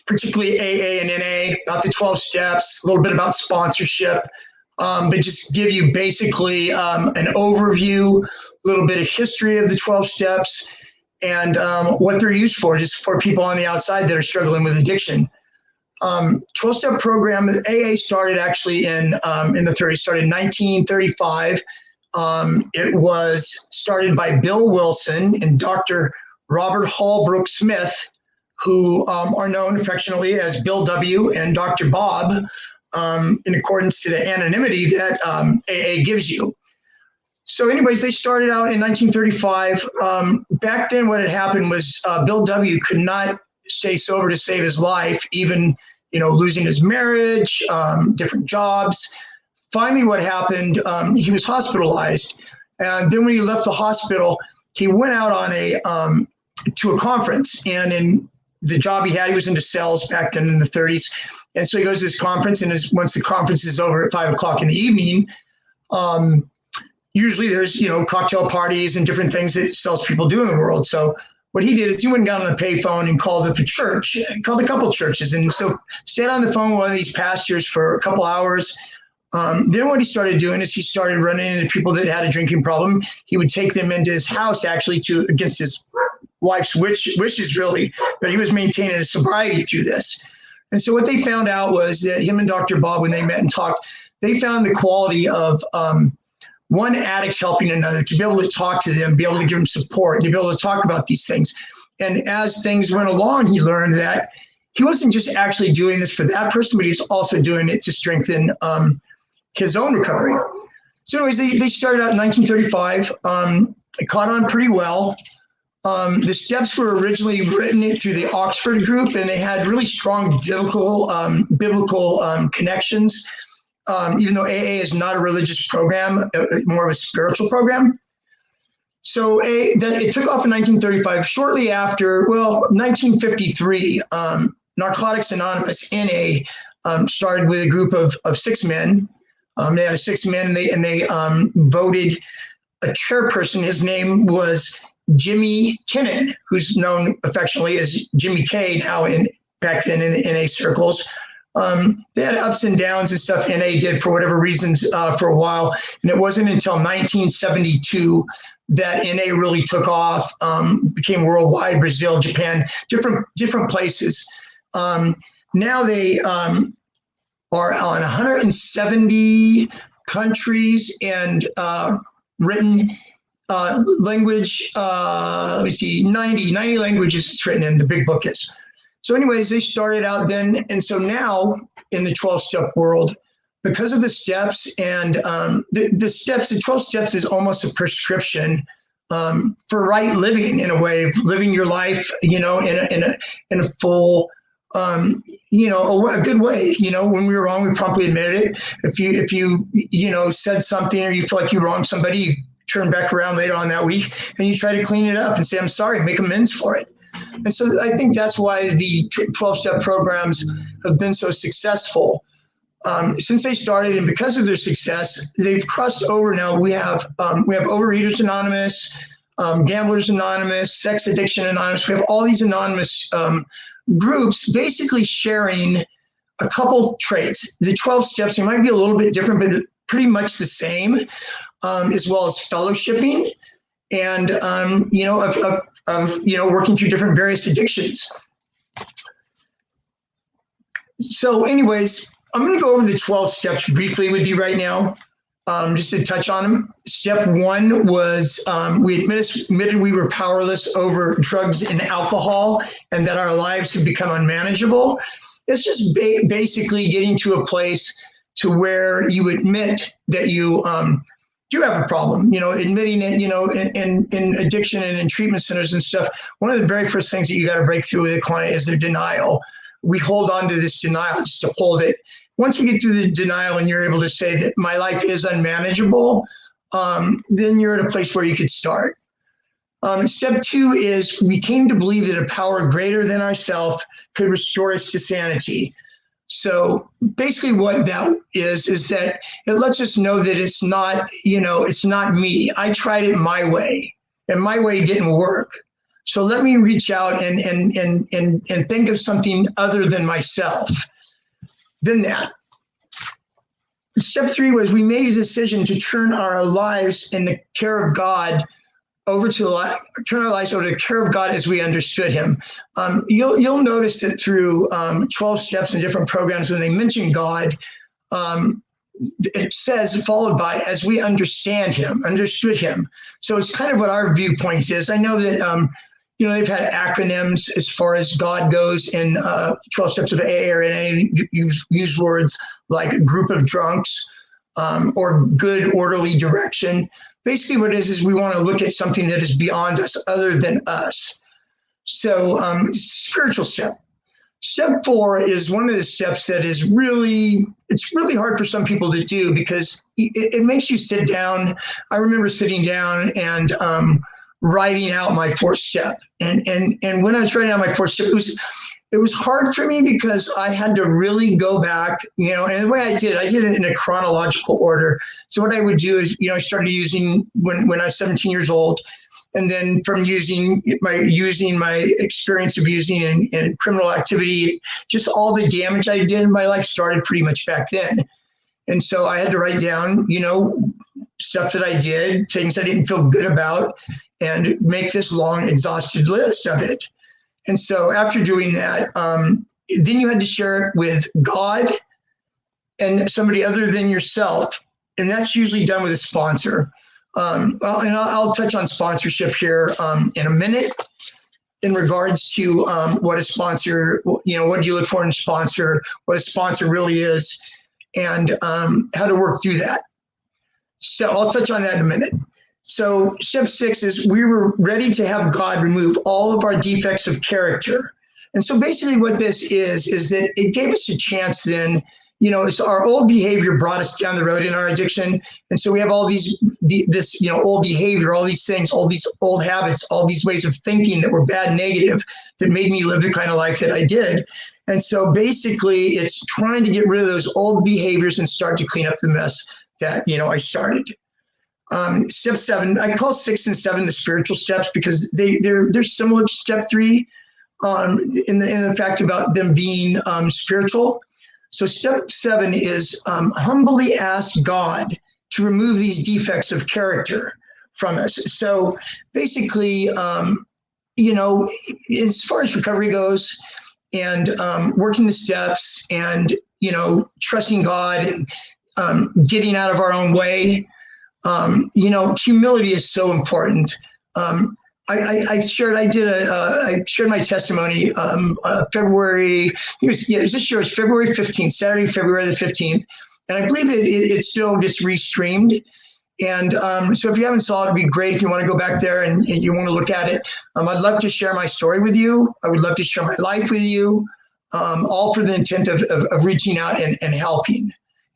particularly AA and NA, about the 12 steps, a little bit about sponsorship, but just give you basically an overview, a little bit of history of the 12 steps, and what they're used for, just for people on the outside that are struggling with addiction. 12-step program, AA started actually in the 30s, started in 1935. It was started by Bill Wilson and Dr. Robert Holbrook Smith, who are known affectionately as Bill W. and Dr. Bob, in accordance to the anonymity that AA gives you. So anyways, they started out in 1935. Back then what had happened was Bill W. could not stay sober to save his life, even losing his marriage, different jobs. Finally, what happened, he was hospitalized. And then when he left the hospital, he went out on to a conference. And in the job he had, he was into sales back then in the 30s. And so he goes to this conference, and once the conference is over at 5 o'clock in the evening, usually there's, cocktail parties and different things that salespeople do in the world. So what he did is he went and got on the payphone and called up a church, called a couple churches. And so stayed on the phone with one of these pastors for a couple hours. Then what he started doing is he started running into people that had a drinking problem. He would take them into his house, actually, against his wife's wishes, really. But he was maintaining his sobriety through this. And so what they found out was that him and Dr. Bob, when they met and talked, they found the quality of one addict helping another, to be able to talk to them, be able to give them support, to be able to talk about these things. And as things went along, he learned that he wasn't just actually doing this for that person, but he was also doing it to strengthen his own recovery. So anyways, they started out in 1935. It caught on pretty well. The steps were originally written through the Oxford group, and they had really strong biblical connections. Even though AA is not a religious program, more of a spiritual program. So it took off in 1935. Shortly after, 1953, Narcotics Anonymous, NA, started with a group of 6 men. They had 6 men, and they voted a chairperson. His name was Jimmy Kinnan, who's known affectionately as Jimmy K now back then in the NA circles. They had ups and downs and stuff NA did for whatever reasons for a while. And it wasn't until 1972 that NA really took off, became worldwide, Brazil, Japan, different places. Now they are on 170 countries and written language, 90 languages it's written in, the big book is. So anyways, they started out then. And so now in the 12-step world, because of the steps and the 12 steps is almost a prescription for right living, in a way of living your life, in a full, a good way. When we were wrong, we promptly admitted it. If you said something or you feel like you wronged somebody, you turn back around later on that week and you try to clean it up and say, I'm sorry, make amends for it. And so I think that's why the 12-step programs have been so successful. Since they started, and because of their success, they've crossed over. Now we have Overeaters Anonymous, Gamblers Anonymous, Sex Addiction Anonymous. We have all these anonymous groups basically sharing a couple traits. The 12 steps, they might be a little bit different, but pretty much the same, as well as fellowshipping and, working through different various addictions. So anyways, I'm going to go over the 12 steps briefly with you right now, just to touch on them. Step 1 was we admitted we were powerless over drugs and alcohol and that our lives had become unmanageable. It's just basically getting to a place to where you admit that you do have a problem, admitting it, in addiction and in treatment centers and stuff. One of the very first things that you got to break through with a client is their denial. We hold on to this denial just to hold it. Once we get through the denial and you're able to say that my life is unmanageable, then you're at a place where you could start. Step 2 is we came to believe that a power greater than ourselves could restore us to sanity. So basically what that is that it lets us know that it's not me. I tried it my way and my way didn't work. So let me reach out and think of something other than myself. Then that. Step 3 was we made a decision to turn our lives in the care of God turn our lives over to the care of God as we understood Him. You'll notice that through 12 steps in different programs, when they mention God, it says followed by as we understood Him. So it's kind of what our viewpoint is. I know that they've had acronyms as far as God goes in 12 steps of AA or NA. Use words like group of drunks or good orderly direction. Basically what it is we want to look at something that is beyond us, other than us. So spiritual step. Step 4 is one of the steps that is really hard for some people to do because it makes you sit down. I remember sitting down and writing out my 4th step. And when I was writing out my 4th step, it was hard for me because I had to really go back, and the way I did it in a chronological order. So what I would do is, I started using when I was 17 years old, and then from using my experience of using in criminal activity, just all the damage I did in my life started pretty much back then. And so I had to write down, stuff that I did, things I didn't feel good about, and make this long, exhausted list of it. And so after doing that, then you had to share it with God and somebody other than yourself. And that's usually done with a sponsor. I'll touch on sponsorship here in a minute in regards to what a sponsor, what do you look for in a sponsor, what a sponsor really is, and how to work through that. So I'll touch on that in a minute. So step 6 is we were ready to have God remove all of our defects of character. And so basically what this is that it gave us a chance then, it's our old behavior brought us down the road in our addiction. And so we have all this old behavior, all these things, all these old habits, all these ways of thinking that were bad, negative, that made me live the kind of life that I did. And so basically it's trying to get rid of those old behaviors and start to clean up the mess that, I started. Step 7, I call 6 and 7 the spiritual steps because they're similar to step 3 in the fact about them being spiritual. So step 7 is humbly ask God to remove these defects of character from us. So basically, as far as recovery goes and working the steps and, trusting God and getting out of our own way, humility is so important. I shared my testimony February. This year was February 15th, Saturday, February the 15th, and I believe it still gets restreamed. And so if you haven't saw it, it'd be great if you want to go back there and you want to look at it. I'd love to share my story with you. I would love to share my life with you, all for the intent of reaching out and helping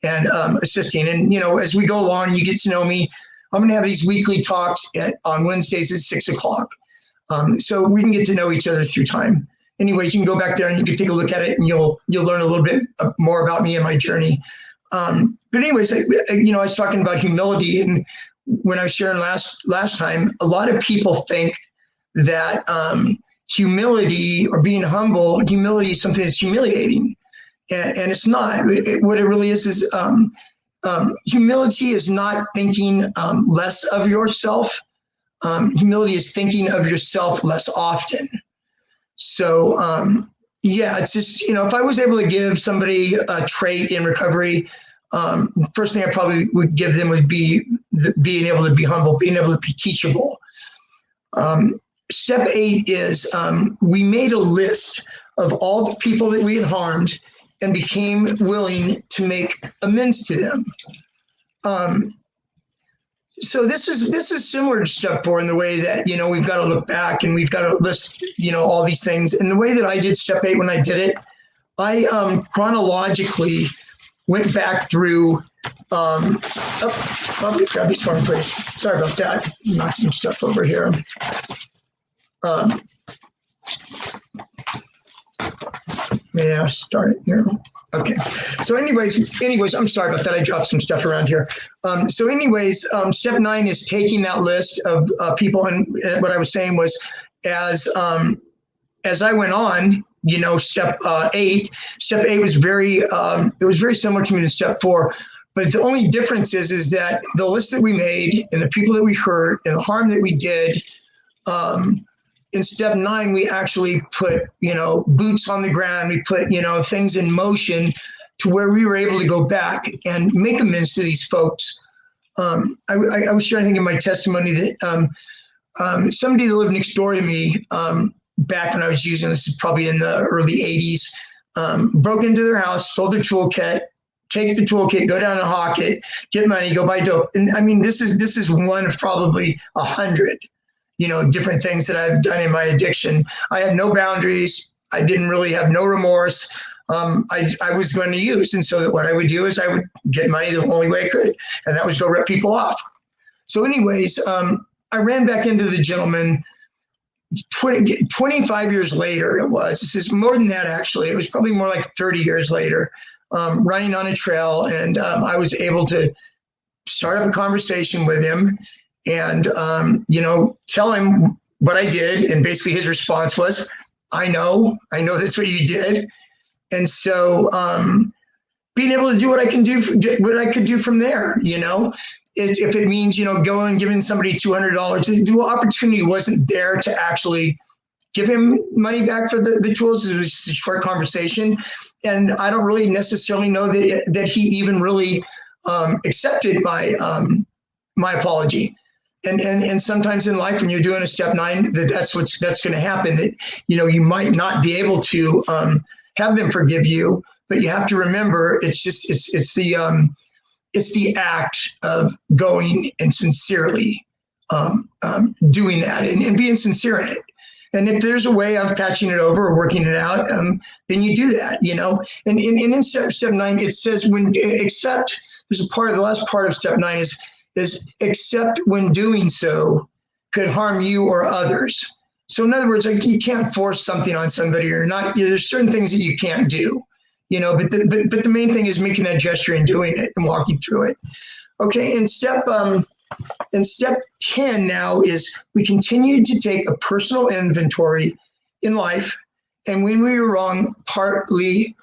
and assisting. And, as we go along, you get to know me. I'm going to have these weekly talks on Wednesdays at 6 o'clock. So we can get to know each other through time. Anyways, you can go back there and you can take a look at it and you'll learn a little bit more about me and my journey. But anyways, I was talking about humility, and when I was sharing last time, a lot of people think that humility or being humble, humility is something that's humiliating. And it's not. What it really is humility is not thinking less of yourself. Humility is thinking of yourself less often. So, it's just, if I was able to give somebody a trait in recovery, first thing I probably would give them would be being able to be humble, being able to be teachable. Step 8 is we made a list of all the people that we had harmed and became willing to make amends to them. So this is similar to step 4 in the way that, we've got to look back and we've got to list, all these things. And the way that I did step 8 when I did it, I chronologically went back through. Let me grab these phone, please. Sorry about that. Knock some stuff over here. Yeah, start it here. Okay. So anyways, I'm sorry about that. I dropped some stuff around here. Step 9 is taking that list of people. And what I was saying was as I went on, you know, step eight was very it was very similar to me to step 4. But the only difference is that the list that we made and the people that we hurt and the harm that we did, in step 9, we actually put, you know, boots on the ground. We put, you know, things in motion to where we were able to go back and make amends to these folks. I was trying to think in my testimony that somebody that lived next door to me back when I was using this, is probably in the early 80s, broke into their house, sold their toolkit, take the toolkit, go down and hawk it, get money, go buy dope. And I mean, this is one of probably 100, you know, different things that I've done in my addiction. I had no boundaries. I didn't really have no remorse. I was going to use. And so what I would do is I would get money the only way I could, and that was go rip people off. So anyways, I ran back into the gentleman 25 years later. This is more than that, actually. It was probably more like 30 years later, running on a trail. And I was able to start up a conversation with him and, you know, tell him what I did. And basically his response was, I know that's what you did. And so being able to do what I can do, what I could do from there, you know, if it means, you know, going and giving somebody $200, the opportunity wasn't there to actually give him money back for the tools. It was just a short conversation. And I don't really necessarily know that he even really accepted my my apology. And sometimes in life, when you're doing a step 9, that's going to happen. That, you know, you might not be able to have them forgive you, but you have to remember it's the act of going and sincerely doing that and being sincere in it. And if there's a way of patching it over or working it out, then you do that, you know. And in step 9, it says there's a part of the last part of step 9 is except when doing so could harm you or others. So in other words, like, you can't force something on somebody, or not. You know, there's certain things that you can't do, you know. But the main thing is making that gesture and doing it and walking through it. Okay, and step 10 now is we continue to take a personal inventory in life, and when we were wrong, we promptly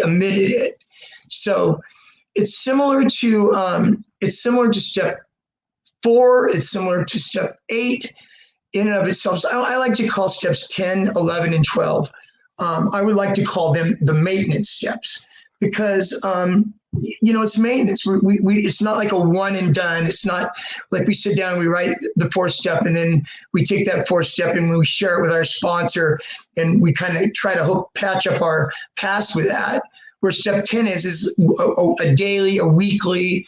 admitted it. So it's similar to step 4. It's similar to step 8 in and of itself. So I like to call steps 10, 11, and 12. I would like to call them the maintenance steps, because you know, it's maintenance. It's not like a one and done. It's not like we sit down and we write the 4th step and then we take that 4th step and we share it with our sponsor and we kind of try to patch up our past with that. Where step 10 is a daily, a weekly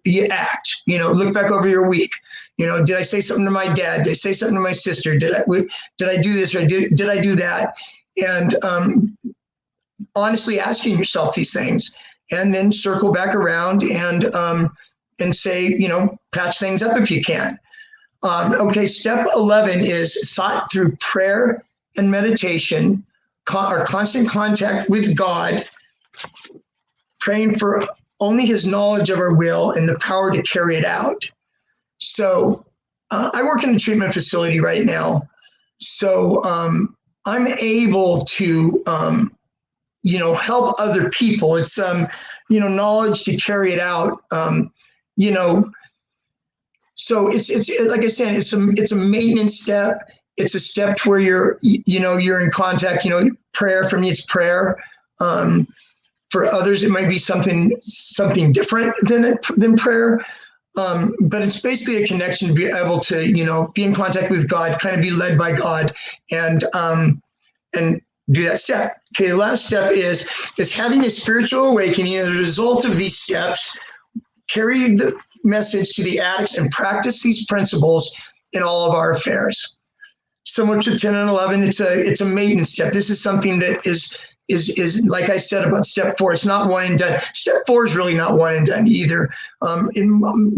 you act. You know, look back over your week. You know, did I say something to my dad? Did I say something to my sister? Did I do this or did I do that? And honestly asking yourself these things, and then circle back around and say, you know, patch things up if you can. Okay, step 11 is sought through prayer and meditation, our constant contact with God, praying for only his knowledge of our will and the power to carry it out. So I work in a treatment facility right now. So I'm able to, you know, help other people. It's, you know, knowledge to carry it out, you know. So it's like I said, it's a maintenance step. It's a step where you're in contact, you know. Prayer, for me, it's prayer. For others, it might be something different than prayer. But it's basically a connection to be able to, you know, be in contact with God, kind of be led by God, and do that step. Okay, the last step is having a spiritual awakening. As a result of these steps, carry the message to the addicts and practice these principles in all of our affairs. Similar to 10 and 11, it's a maintenance step. This is something that is like I said about step 4. It's not one and done. Step 4 is really not one and done either.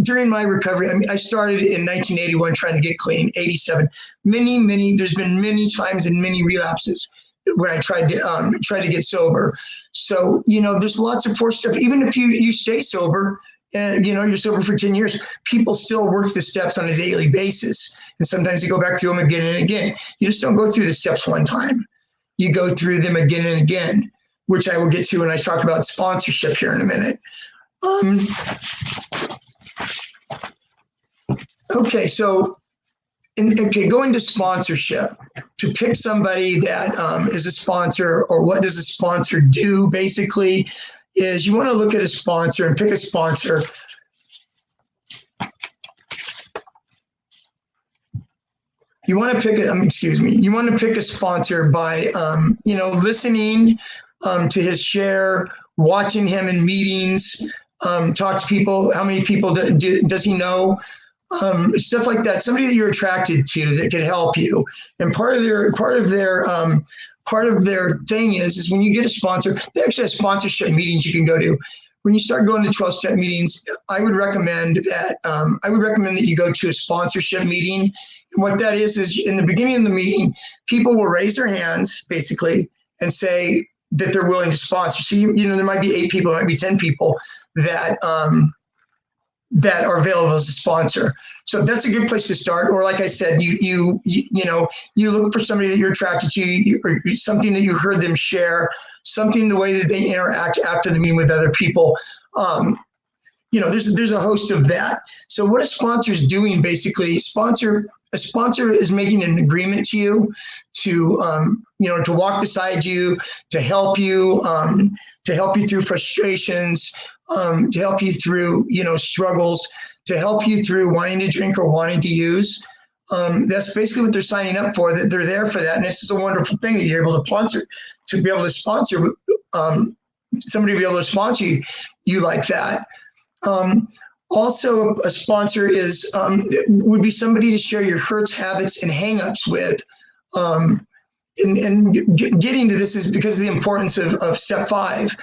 During my recovery, I mean, I started in 1981 trying to get clean. 87, there's been many times and many relapses when I tried to get sober. So, you know, there's lots of 4 steps. Even if you stay sober, and you're sober for 10 years, people still work the steps on a daily basis. And sometimes they go back through them again and again. You just don't go through the steps one time. You go through them again and again, which I will get to when I talk about sponsorship here in a minute. Okay, so going to sponsorship, to pick somebody that is a sponsor, or what does a sponsor do, basically, is you want to look at a sponsor and pick a sponsor. You want to pick you want to pick a sponsor by, listening to his share, watching him in meetings, talk to people. How many people does he know? Stuff like that. Somebody that you're attracted to that could help you. And part of their thing is when you get a sponsor, they actually have sponsorship meetings you can go to. When you start going to 12-step meetings, I would recommend that you go to a sponsorship meeting. And what that is in the beginning of the meeting, people will raise their hands basically and say that they're willing to sponsor. So there might be 8 people, there might be 10 people that are available as a sponsor. So that's a good place to start. Or like I said, you look for somebody that you're attracted to, or something that you heard them share, something the way that they interact after the meeting with other people. There's a host of that. So what a sponsor is doing, basically, a sponsor is making an agreement to you to walk beside you, to help you through frustrations, to help you through, struggles, to help you through wanting to drink or wanting to use. That's basically what they're signing up for, that they're there for that. And this is a wonderful thing that you're able to sponsor, somebody to be able to sponsor you like that. Also, a sponsor would be somebody to share your hurts, habits, and hangups with. And getting to this is because of the importance of step 5,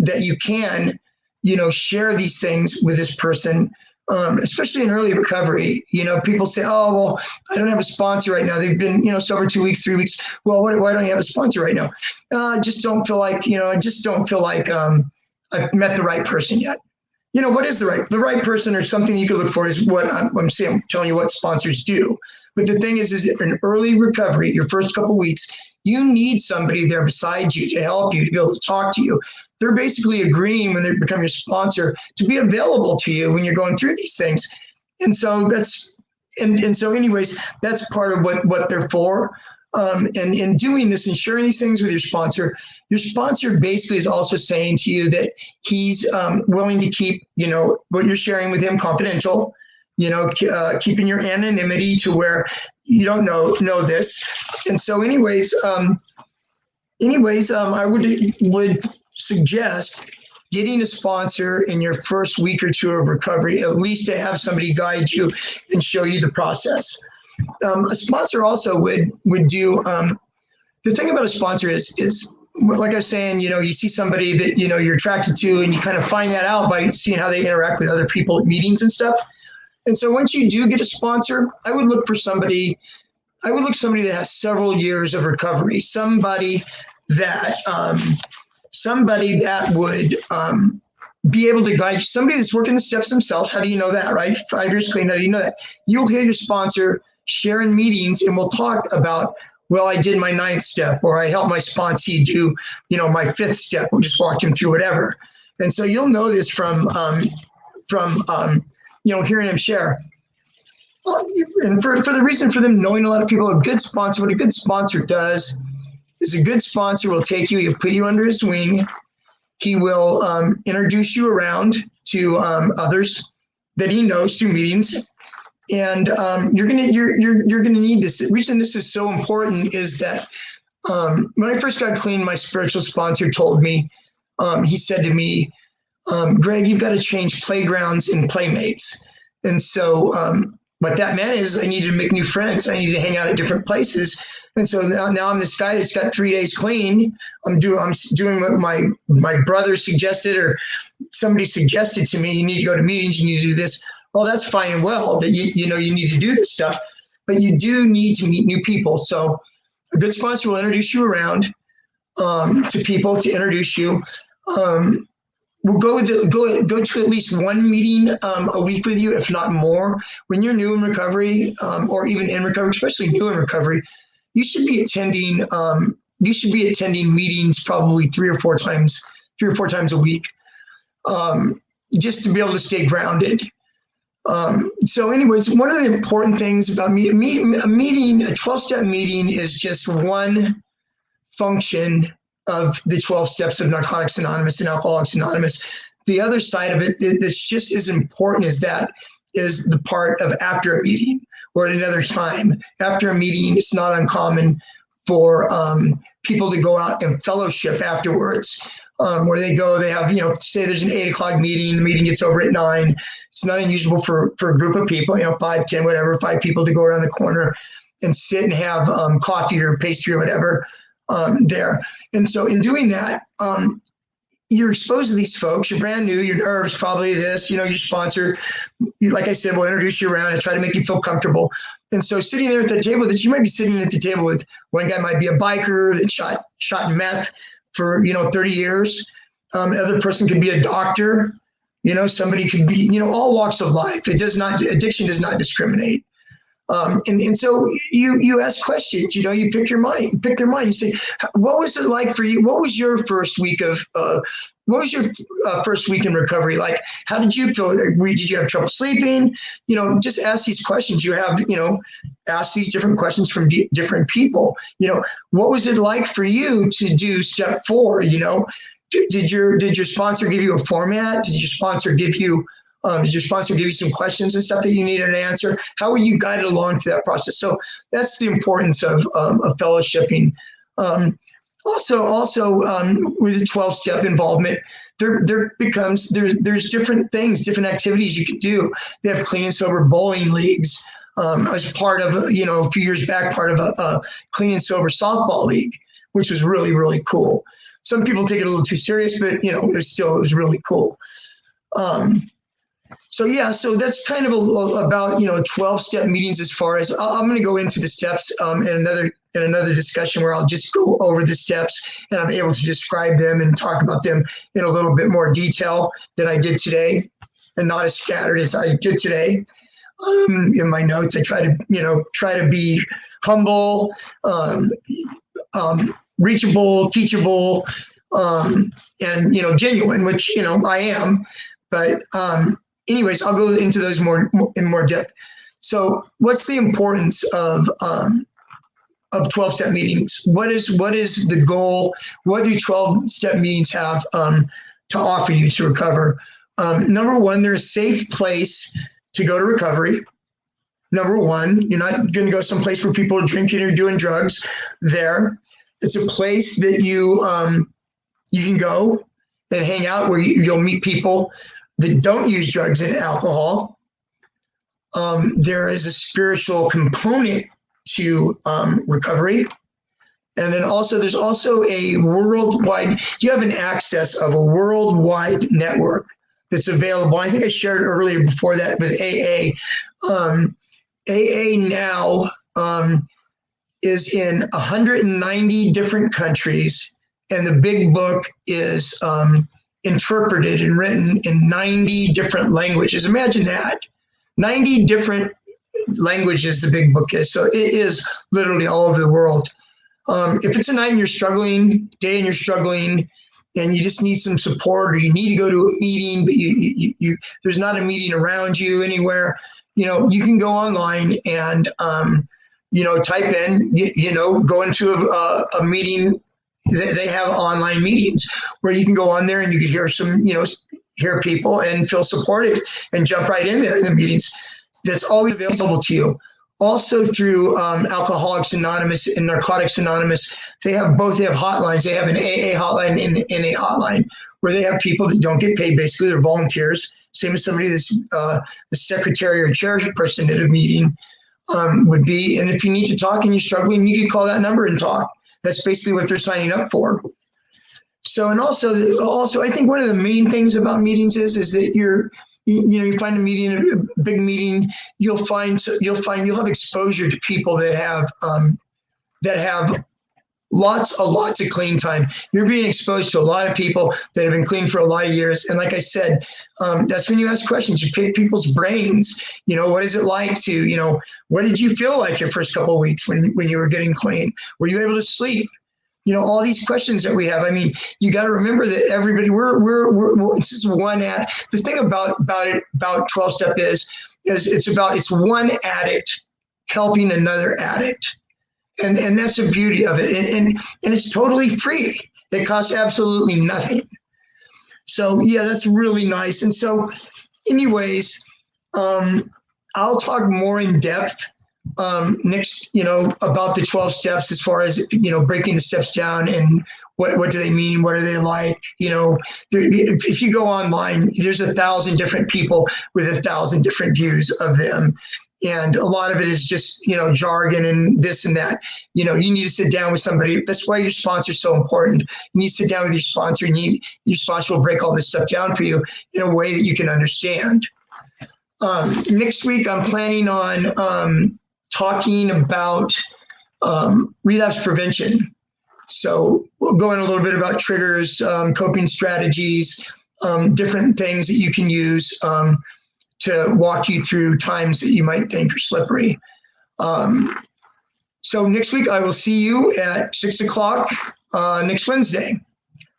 that you can, share these things with this person, especially in early recovery. People say, oh, well, I don't have a sponsor right now. They've been, sober 2 weeks, 3 weeks. Well, why don't you have a sponsor right now? I just don't feel like, I've met the right person yet. What is the right person, or something you could look for, is what I'm saying. I'm telling you what sponsors do. But the thing is in early recovery, your first couple of weeks, you need somebody there beside you to help you, to be able to talk to you. They're basically agreeing, when they become your sponsor, to be available to you when you're going through these things. And so anyways, that's part of what they're for. And in doing this and sharing these things with your sponsor basically is also saying to you that he's willing to keep, what you're sharing with him confidential, keeping your anonymity to where you don't know this. And so anyways, I would suggest getting a sponsor in your first week or 2 of recovery, at least to have somebody guide you and show you the process. A sponsor also would do, the thing about a sponsor is like I was saying, you see somebody that, you're attracted to, and you kind of find that out by seeing how they interact with other people at meetings and stuff. And so once you do get a sponsor, I would look somebody that has several years of recovery, somebody that would be able to guide you, somebody that's working the steps themselves. How do you know that, right? 5 years clean, how do you know that? You'll hear your sponsor share in meetings, and we'll talk about, well, I did my 9th step, or I helped my sponsee do, my 5th step. We just walked him through whatever. And so you'll know this from hearing him share. And for the reason for them knowing a lot of people, what a good sponsor does is, a good sponsor will take you, he'll put you under his wing. He will introduce you around to others that he knows through meetings. And you're gonna need this. The reason this is so important is that when I first got clean, my spiritual sponsor told me, he said to me, Greg, you've got to change playgrounds and playmates. And so what that meant is I needed to make new friends. I needed to hang out at different places. And so now I'm this guy that's got 3 days clean. I'm doing what my brother suggested, or somebody suggested to me. You need to go to meetings. You need to do this. Well, that's fine and well that you need to do this stuff, but you do need to meet new people. So a good sponsor will introduce you around to people, to introduce you. we'll go to at least one meeting a week with you, if not more. When you're new in recovery, or even in recovery, especially new in recovery, you should be attending. Meetings probably three or four times a week, just to be able to stay grounded. So anyways, one of the important things about a 12-step meeting is just one function of the 12 steps of Narcotics Anonymous and Alcoholics Anonymous. The other side of it that's just as important as that is the part of after a meeting or at another time. After a meeting, it's not uncommon for people to go out and fellowship afterwards. Where they go, they have, say there's an 8 o'clock meeting, the meeting gets over at 9. It's not unusual for a group of people, 5, 10, whatever, 5 people to go around the corner and sit and have coffee or pastry or whatever there. And so in doing that, you're exposed to these folks. You're brand new. Your nerves, probably this, your sponsor, like I said, will introduce you around and try to make you feel comfortable. And so sitting there at the table that you might be sitting at the table with, one guy might be a biker that shot meth for 30 years. Other person could be a doctor. Somebody could be, all walks of life. Addiction does not discriminate. And so you ask questions, you pick their mind. You say, what was it like for you? What was your first week first week in recovery like? How did you feel? Did you have trouble sleeping? Just ask these questions. You have, ask these different questions from different people. What was it like for you to do step 4? Did your sponsor give you a format? Did your sponsor give you some questions and stuff that you needed an answer? How were you guided along through that process? So that's the importance of fellowshipping. Also, with the 12-step involvement, there's different things, different activities you can do. They have clean and sober bowling leagues. As part of, a few years back, part of a clean and sober softball league, which was really, really cool. Some people take it a little too serious, but it was really cool. So that's kind of about 12-step meetings. As far as I'm going to go into the steps in another discussion where I'll just go over the steps and I'm able to describe them and talk about them in a little bit more detail than I did today, and not as scattered as I did today. In my notes, I try to be humble, reachable, teachable, and genuine, which I am. But anyways, I'll go into those in more depth. So, what's the importance of 12-step meetings? What is the goal? What do 12-step meetings have to offer you to recover? Number one, they're a safe place to go to recovery. Number one, you're not going to go someplace where people are drinking or doing drugs there. It's a place that you can go and hang out where you'll meet people that don't use drugs and alcohol. There is a spiritual component to recovery. And then also, there's also a worldwide, you have an access of a worldwide network that's available. I think I shared earlier before that with AA. AA now is in 190 different countries, and the big book is interpreted and written in 90 different languages. Imagine that. 90 different languages the big book is. So it is literally all over the world. If it's a night and you're struggling, day and you're struggling, and you just need some support, or you need to go to a meeting, but you there's not a meeting around you anywhere, you can go online and type in, go into a meeting. They have online meetings where you can go on there and you can hear hear people and feel supported and jump right in there in the meetings. That's always available to you. Also through Alcoholics Anonymous and Narcotics Anonymous, they have hotlines. They have an AA hotline and an NA hotline where they have people that don't get paid. Basically, they're volunteers. Same as somebody that's the secretary or chairperson at a meeting would be. And if you need to talk and you're struggling, you can call that number and talk. That's basically what they're signing up for. So, and also, I think one of the main things about meetings is that you find a meeting, a big meeting, you'll have exposure to people that have lots of clean time. You're being exposed to a lot of people that have been clean for a lot of years. And like I said, that's when you ask questions. You pick people's brains. You know, what is it like to, you know, what did you feel like your first couple of weeks when you were getting clean? Were you able to sleep? You know, all these questions that we have. I mean, you got to remember that everybody, we're this is one ad. The thing about 12-step is it's one addict helping another addict. And that's the beauty of it. And it's totally free. It costs absolutely nothing. So yeah, that's really nice. And so anyways, I'll talk more in depth next, you know, about the 12 steps as far as, you know, breaking the steps down and what do they mean? What are they like? You know, if you go online, there's 1,000 different people with 1,000 different views of them. And a lot of it is just, you know, jargon and this and that. You know, you need to sit down with somebody. That's why your sponsor is so important. You need to sit down with your sponsor. Your sponsor will break all this stuff down for you in a way that you can understand. Next week, I'm planning on talking about relapse prevention. So we'll go in a little bit about triggers, coping strategies, different things that you can use to walk you through times that you might think are slippery. So next week, I will see you at 6 o'clock next Wednesday.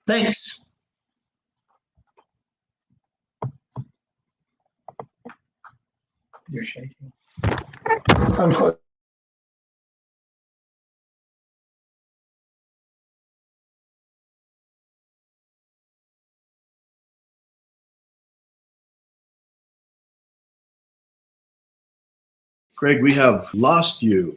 Thanks. You're shaking. Craig, we have lost you.